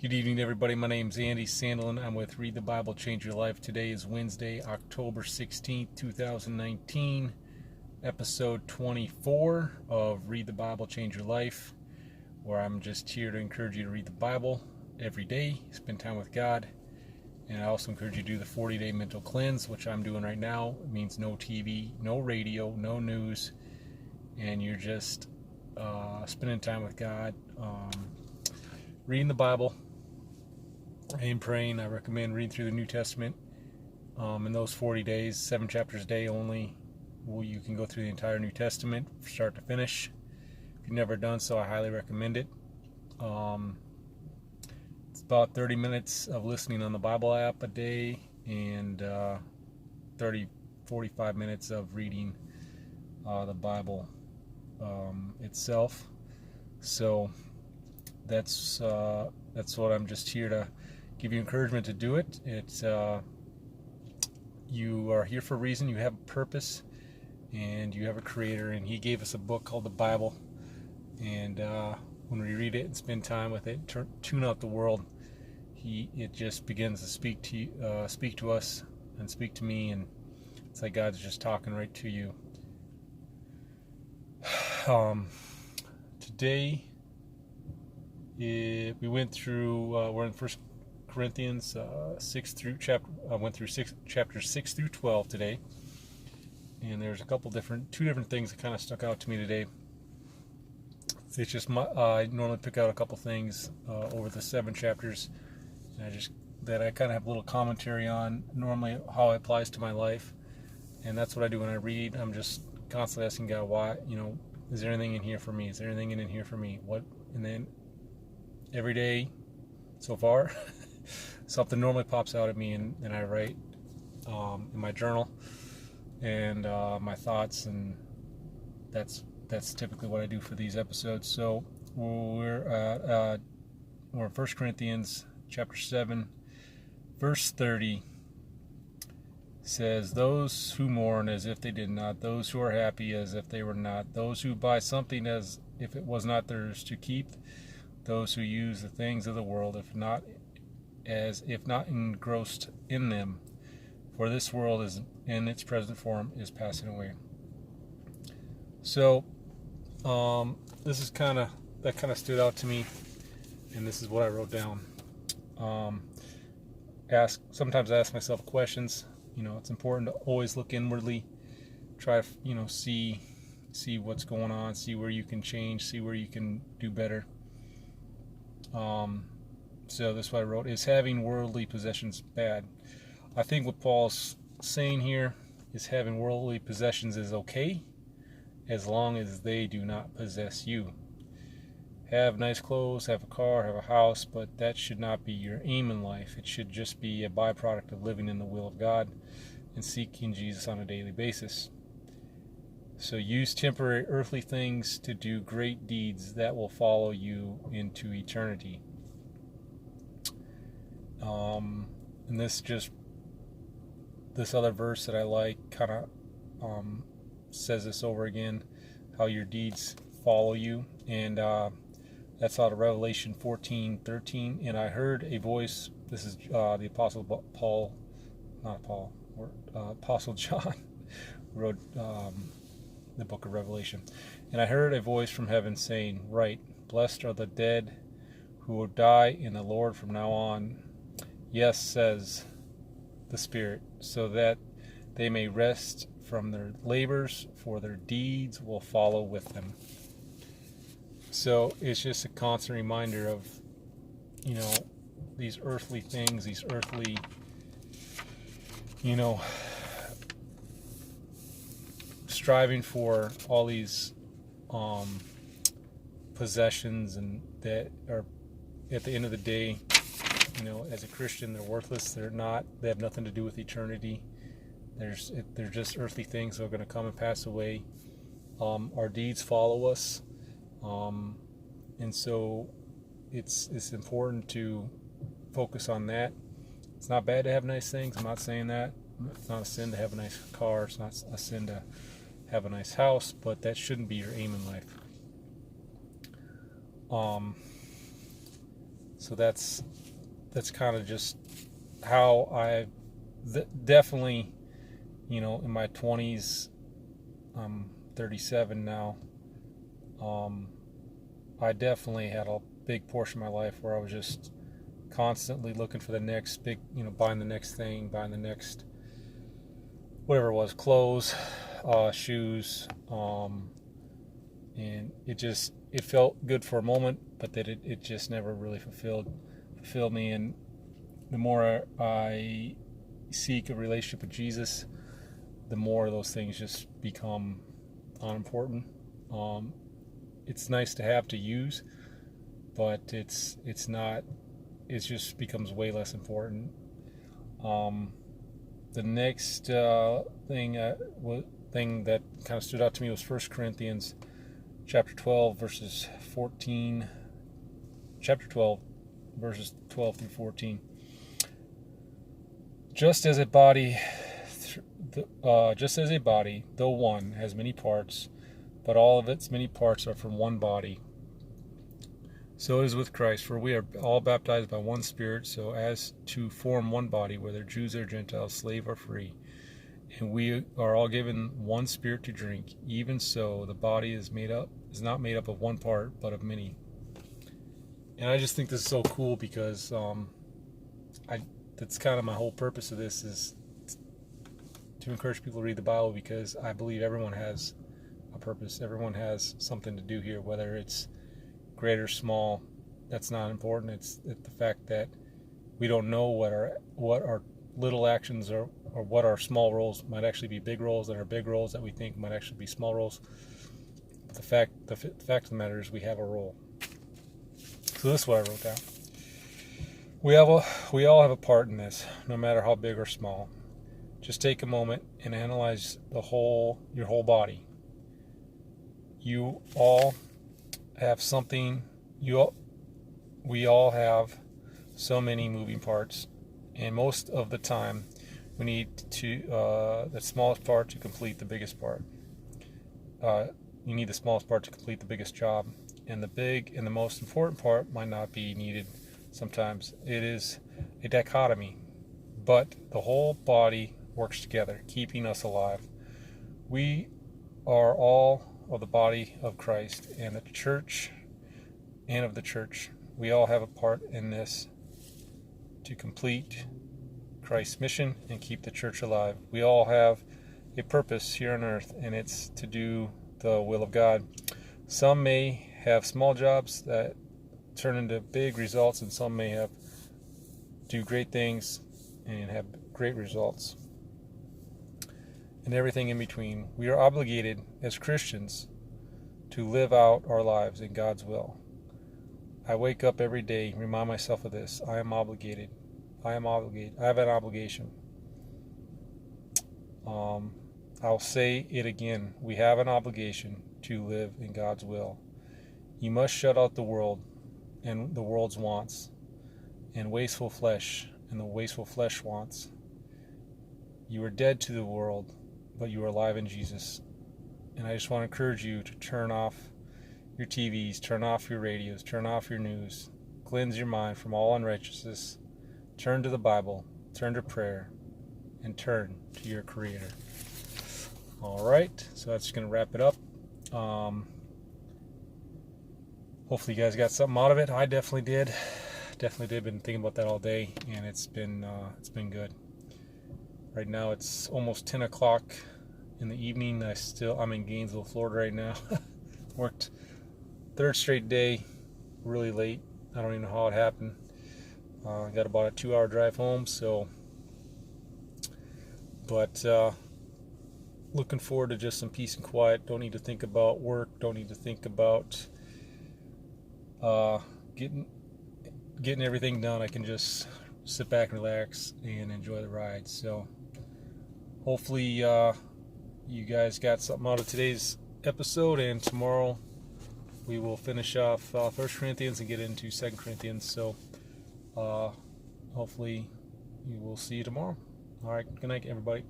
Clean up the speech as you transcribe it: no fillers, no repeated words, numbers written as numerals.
Good evening, everybody. My name's Andy Sandlin. I'm with Read the Bible, Change Your Life. Today is Wednesday, October 16th, 2019, episode 24 of Read the Bible, Change Your Life, where I'm just here to encourage you to read the Bible every day, spend time with God, and I also encourage you to do the 40-day mental cleanse, which I'm doing right now. It means no TV, no radio, no news, and you're just spending time with God, reading the Bible, and praying. I recommend reading through the New Testament in those 40 days, 7 chapters a day only. You can go through the entire New Testament, start to finish. If you've never done so, I highly recommend it. It's about 30 minutes of listening on the Bible app a day and 45 minutes of reading the Bible itself. So that's what I'm just here to give you encouragement to do it. It's you are here for a reason. You have a purpose, and you have a creator, and he gave us a book called the Bible. And when we read it and spend time with it, tune out the world, it just begins to speak to us and speak to me, and it's like God's just talking right to you. Today we went through we're in First Corinthians 6 through chapters 6 through 12 today, and there's two different things that kind of stuck out to me today. It's just I normally pick out a couple things over the 7 chapters, and I kind of have a little commentary on normally how it applies to my life, and that's what I do when I read. I'm just constantly asking God, why, is there anything in here for me? Is there anything in here for me? What? And then every day so far, something normally pops out at me, and I write in my journal and my thoughts, and that's typically what I do for these episodes. So we're in 1 Corinthians chapter 7, verse 30. Says, those who mourn as if they did not, those who are happy as if they were not, those who buy something as if it was not theirs to keep, those who use the things of the world as if not engrossed in them, for this world is in its present form is passing away. So this is kind of stood out to me, and this is what I wrote down. Sometimes I ask myself questions. It's important to always look inwardly, try to see what's going on, see where you can change, see where you can do better. So this is what I wrote: is having worldly possessions bad? I think what Paul's saying here is having worldly possessions is okay, as long as they do not possess you. Have nice clothes, have a car, have a house, but that should not be your aim in life. It should just be a byproduct of living in the will of God and seeking Jesus on a daily basis. So use temporary earthly things to do great deeds that will follow you into eternity. And this other verse that I like kind of says this over again, how your deeds follow you, and that's out of Revelation 14:13. And I heard a voice. This is the Apostle Apostle John wrote the book of Revelation. And I heard a voice from heaven saying, "Write, blessed are the dead who will die in the Lord from now on. Yes, says the Spirit, so that they may rest from their labors, for their deeds will follow with them." So it's just a constant reminder of, these earthly things, these earthly, striving for all these possessions, and that are, at the end of the day, as a Christian, they're worthless. They have nothing to do with eternity. They're just earthly things that are going to come and pass away. Our deeds follow us. And so it's important to focus on that. It's not bad to have nice things. I'm not saying that. It's not a sin to have a nice car. It's not a sin to have a nice house, but that shouldn't be your aim in life. So that's kind of just how I definitely, in my 20s, I'm 37 now. I definitely had a big portion of my life where I was just constantly looking for the next big, buying the next thing, buying the next, whatever it was, clothes, shoes, and it felt good for a moment, but that it just never really fulfilled me. And the more I seek a relationship with Jesus, the more those things just become unimportant. It's nice to have, to use, but it's not. It just becomes way less important. The next thing that kind of stood out to me was 1 Corinthians chapter 12 verses 14. Chapter 12 verses 12 through 14. Just as a body, though one, has many parts, but all of its many parts are from one body, so it is with Christ. For we are all baptized by one Spirit, so as to form one body, whether Jews or Gentiles, slave or free. And we are all given one Spirit to drink. Even so, the body is not made up of one part, but of many. And I just think this is so cool because that's kind of my whole purpose of this, is to encourage people to read the Bible, because I believe everyone has a purpose. Everyone has something to do here, whether it's great or small. That's not important. It's the fact that we don't know what our little actions are, or what our small roles might actually be big roles, and our big roles that we think might actually be small roles. But the fact of the matter is we have a role. So this is what I wrote down. We all have a part in this, no matter how big or small. Just take a moment and analyze your whole body. You all have something. We all have so many moving parts, and most of the time, we need the smallest part to complete the biggest part. You need the smallest part to complete the biggest job, and the big and the most important part might not be needed. Sometimes it is a dichotomy, but the whole body works together, keeping us alive. We are all of the body of Christ and the church, and of the church. We all have a part in this to complete Christ's mission and keep the church alive. We all have a purpose here on earth, and it's to do the will of God. Some may have small jobs that turn into big results, and some may do great things and have great results, and everything in between. We are obligated as Christians to live out our lives in God's will. I wake up every day and remind myself of this. I am obligated. I have an obligation. I'll say it again. We have an obligation to live in God's will. You must shut out the world and the world's wants, and wasteful flesh and the wasteful flesh wants. You are dead to the world, but you are alive in Jesus. And I just want to encourage you to turn off your TVs, turn off your radios, turn off your news, cleanse your mind from all unrighteousness, turn to the Bible, turn to prayer, and turn to your Creator. All right, so that's going to wrap it up. Hopefully you guys got something out of it. I definitely did. Been thinking about that all day, and it's been good. Right now it's almost 10 o'clock in the evening. I'm in Gainesville, Florida right now. Worked third straight day, really late. I don't even know how it happened. I got about a 2-hour drive home, but looking forward to just some peace and quiet. Don't need to think about work. Don't need to think about getting everything done. I can just sit back and relax and enjoy the ride. So hopefully you guys got something out of today's episode, and tomorrow we will finish off 1 Corinthians and get into 2 Corinthians. So hopefully we will see you tomorrow. All right, good night, everybody.